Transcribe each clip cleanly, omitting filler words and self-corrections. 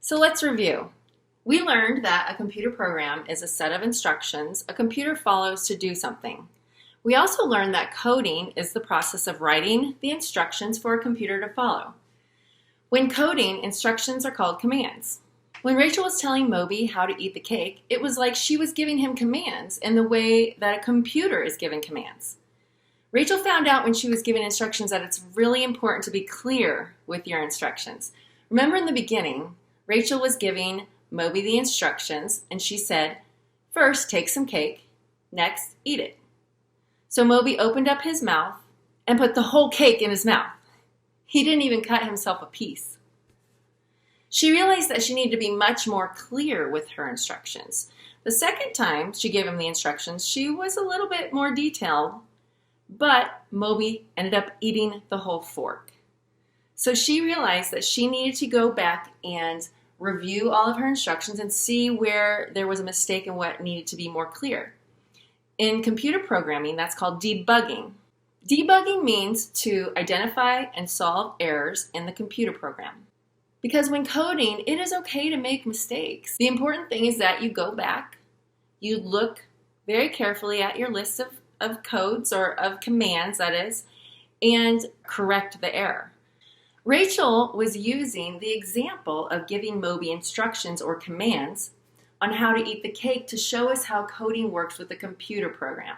So let's review. We learned that a computer program is a set of instructions a computer follows to do something. We also learned that coding is the process of writing the instructions for a computer to follow. When coding, instructions are called commands. When Rachel was telling Moby how to eat the cake, it was like she was giving him commands in the way that a computer is given commands. Rachel found out when she was given instructions that it's really important to be clear with your instructions. Remember in the beginning, Rachel was giving Moby the instructions, and she said, first, take some cake, next, eat it. So Moby opened up his mouth and put the whole cake in his mouth. He didn't even cut himself a piece. She realized that she needed to be much more clear with her instructions. The second time she gave him the instructions, she was a little bit more detailed, but Moby ended up eating the whole fork. So she realized that she needed to go back and review all of her instructions and see where there was a mistake and what needed to be more clear. In computer programming, that's called debugging. Debugging means to identify and solve errors in the computer program. Because when coding, it is okay to make mistakes. The important thing is that you go back, you look very carefully at your list of codes or of commands, that is, and correct the error. Rachel was using the example of giving Moby instructions or commands on how to eat the cake to show us how coding works with a computer program.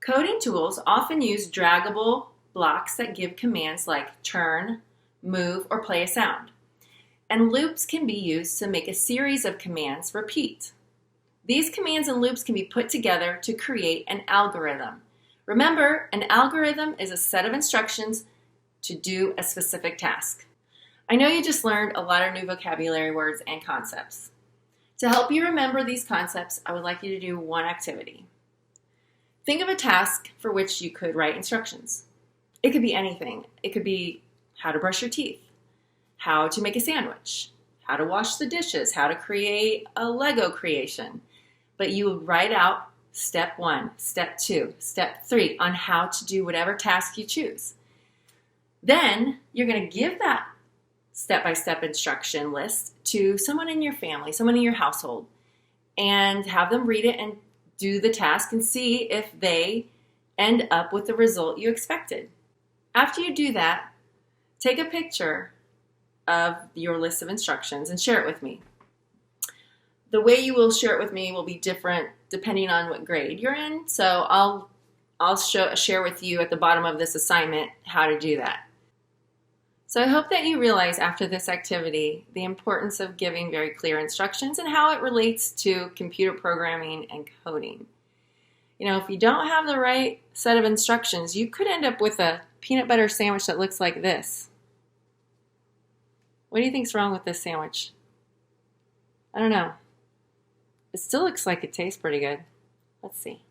Coding tools often use draggable blocks that give commands like turn, move, or play a sound. And loops can be used to make a series of commands repeat. These commands and loops can be put together to create an algorithm. Remember, an algorithm is a set of instructions to do a specific task. I know you just learned a lot of new vocabulary words and concepts. To help you remember these concepts, I would like you to do one activity. Think of a task for which you could write instructions. It could be anything. It could be how to brush your teeth, how to make a sandwich, how to wash the dishes, how to create a Lego creation. But you would write out step 1, step 2, step 3 on how to do whatever task you choose. Then you're going to give that step-by-step instruction list to someone in your family, someone in your household, and have them read it and do the task and see if they end up with the result you expected. After you do that, take a picture of your list of instructions and share it with me. The way you will share it with me will be different depending on what grade you're in, so I'll share with you at the bottom of this assignment how to do that. So I hope that you realize after this activity the importance of giving very clear instructions and how it relates to computer programming and coding. You know, if you don't have the right set of instructions, you could end up with a peanut butter sandwich that looks like this. What do you think's wrong with this sandwich? I don't know. It still looks like it tastes pretty good. Let's see.